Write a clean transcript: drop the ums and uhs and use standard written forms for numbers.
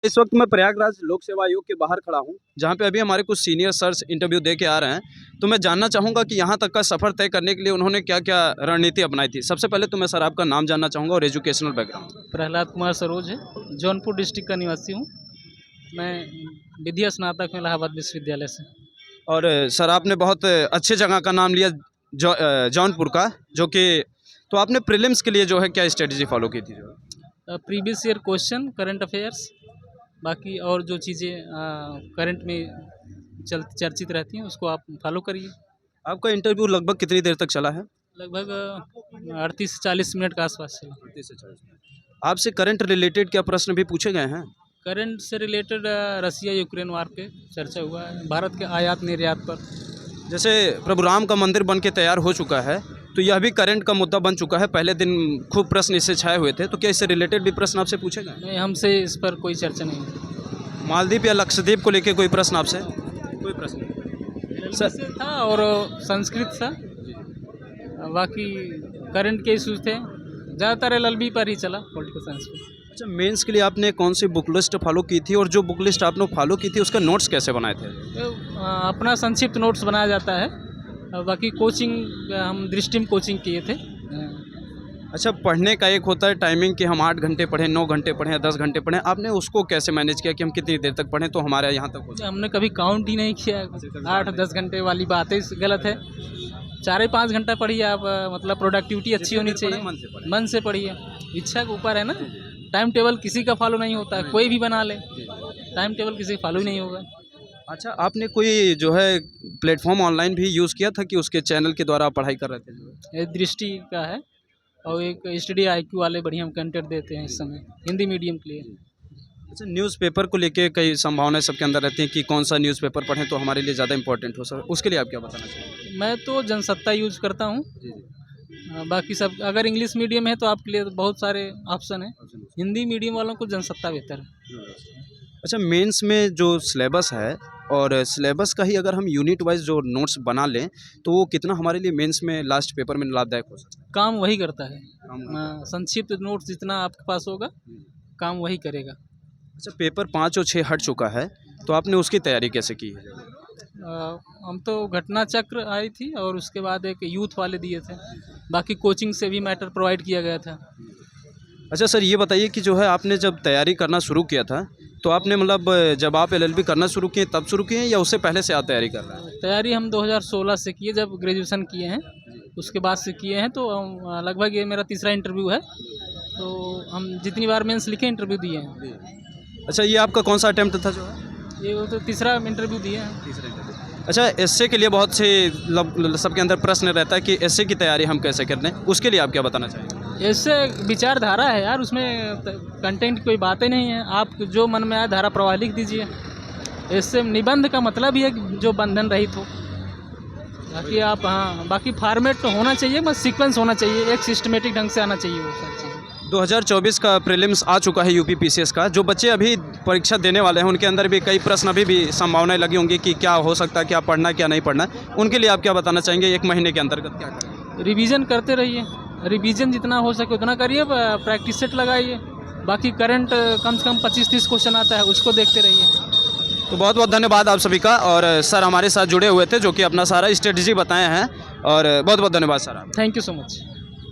इस वक्त मैं प्रयागराज लोक सेवा आयोग के बाहर खड़ा हूं, जहां पे अभी हमारे कुछ सीनियर सर्स इंटरव्यू दे के आ रहे हैं। तो मैं जानना चाहूँगा कि यहां तक का सफ़र तय करने के लिए उन्होंने क्या क्या रणनीति अपनाई थी। सबसे पहले तो मैं सर आपका नाम जानना चाहूँगा और एजुकेशनल बैकग्राउंड। प्रहलाद कुमार सरोज है, जौनपुर डिस्ट्रिक्ट का निवासी हूँ। मैं विद्या स्नातक में इलाहाबाद विश्वविद्यालय से। और सर आपने बहुत अच्छे जगह का नाम लिया, जौनपुर का, जो कि तो आपने प्रीलिम्स के लिए जो है क्या स्ट्रेटजी फॉलो की थी? Previous year question, current affairs, बाकी और जो चीज़ें करंट में चर्चित रहती हैं उसको आप फॉलो करिए। आपका इंटरव्यू लगभग कितनी देर तक चला है? लगभग 38 से 40 मिनट के आसपास चला। 30 से 40 मिनट। आपसे करंट रिलेटेड क्या प्रश्न भी पूछे गए हैं? करंट से रिलेटेड रसिया यूक्रेन वार पे चर्चा हुआ है, भारत के आयात निर्यात पर। जैसे प्रभु राम का मंदिर बन के तैयार हो चुका है, तो यह भी करंट का मुद्दा बन चुका है। पहले दिन खूब प्रश्न इससे छाए हुए थे, तो क्या इससे रिलेटेड भी प्रश्न आपसे पूछे गए? नहीं, हमसे इस पर कोई चर्चा नहीं हुई। मालदीव या लक्षद्वीप को लेके कोई प्रश्न आपसे? कोई प्रश्न नहीं सर था और संस्कृत था, बाकी करंट के इश्यूज थे। ज़्यादातर एलएलबी पर ही चला, पॉलिटिकल साइंस पर। अच्छा, मेंस के लिए आपने कौन सी बुक लिस्ट फॉलो की थी, और जो बुक लिस्ट आपने फॉलो की थी उसका नोट्स कैसे बनाए थे? तो अपना संक्षिप्त नोट्स बनाया जाता है, बाकी कोचिंग हम दृष्टि में कोचिंग किए थे। अच्छा, पढ़ने का एक होता है टाइमिंग कि हम 8 घंटे पढ़ें, 9 घंटे पढ़ें या 10 घंटे पढ़ें। आपने उसको कैसे मैनेज किया कि हम कितनी देर तक पढ़ें तो हमारे यहाँ तक हो जाए? हमने कभी काउंट ही नहीं किया। 8-10 घंटे वाली बात है, गलत है। 4-5 घंटा पढ़िए आप, मतलब प्रोडक्टिविटी अच्छी होनी चाहिए। मन से पढ़िए, इच्छा के ऊपर है ना। टाइम टेबल किसी का फॉलो नहीं होता है, कोई भी बना ले, टाइम टेबल किसी का फॉलो ही नहीं होगा। अच्छा, आपने कोई जो है प्लेटफॉर्म ऑनलाइन भी यूज़ किया था कि उसके चैनल के द्वारा आप पढ़ाई कर रहे थे? ये दृष्टि का है, और एक स्टडी IQ वाले बढ़िया कंटेंट देते हैं इस समय हिंदी मीडियम के लिए। अच्छा, न्यूज़पेपर को लेके कई संभावनाएं सबके अंदर रहती हैं कि कौन सा न्यूज़पेपर पढ़ें तो हमारे लिए ज़्यादा इंपॉर्टेंट हो सर, उसके लिए आप क्या बताना चाहेंगे? मैं तो जनसत्ता यूज करता हूँ। बाकी सब अगर इंग्लिश मीडियम है तो आपके लिए बहुत सारे ऑप्शन हैं। हिंदी मीडियम वालों को जनसत्ता बेहतर है। अच्छा, मेंस में जो सिलेबस है, और सिलेबस का ही अगर हम यूनिट वाइज जो नोट्स बना लें तो वो कितना हमारे लिए मेंस में लास्ट पेपर में लाभदायक हो सकता है? काम वही करता है। संक्षिप्त नोट्स जितना आपके पास होगा, काम वही करेगा। अच्छा, पेपर 5 और 6 हट चुका है, तो आपने उसकी तैयारी कैसे की है? हम तो घटना चक्र आई थी और उसके बाद एक यूथ वाले दिए थे, बाकी कोचिंग से भी मैटर प्रोवाइड किया गया था। अच्छा सर, ये बताइए कि जो है आपने जब तैयारी करना शुरू किया था, तो आपने मतलब जब आप LLB करना शुरू किए तब शुरू किए या उससे पहले से आप तैयारी कर रहे हैं? तैयारी हम 2016 से किए, जब ग्रेजुएशन किए हैं उसके बाद से किए हैं। तो लगभग ये मेरा तीसरा इंटरव्यू है, तो हम जितनी बार मेंस लिखे इंटरव्यू दिए हैं। अच्छा, ये आपका कौन सा अटेम्प्ट था जो है? ये वो तो तीसरा इंटरव्यू दिए हैं। तीसरा इंटरव्यू। अच्छा, एसए के लिए बहुत से सबके अंदर प्रश्न रहता है कि एसए की तैयारी हम कैसे कर लें, उसके लिए आप क्या बताना चाहेंगे? ऐसे विचारधारा है यार, उसमें कंटेंट कोई बातें नहीं है। आप जो मन में आए धारा प्रवाह लिख दीजिए। इससे निबंध का मतलब ही है कि जो बंधन रहित हो। बाकी आप बाकी फॉर्मेट तो होना चाहिए, बस सीक्वेंस होना चाहिए, एक सिस्टमेटिक ढंग से आना चाहिए वो सब चीज़ें। 2024 का प्रीलिम्स आ चुका है यूपी PCS का। जो बच्चे अभी परीक्षा देने वाले हैं उनके अंदर भी कई प्रश्न अभी भी संभावनाएं लगी होंगी कि क्या हो सकता है, क्या पढ़ना क्या नहीं पढ़ना। उनके लिए आप क्या बताना चाहेंगे? 1 महीने के अंतर्गत क्या करें? रिवीजन करते रहिए, रिवीजन जितना हो सके उतना करिए, प्रैक्टिस सेट लगाइए। बाकी करंट कम से कम 25-30 क्वेश्चन आता है, उसको देखते रहिए। तो बहुत बहुत धन्यवाद आप सभी का। और सर हमारे साथ जुड़े हुए थे जो कि अपना सारा स्ट्रेटजी बताए हैं, और बहुत बहुत धन्यवाद सर आप। Thank you so much.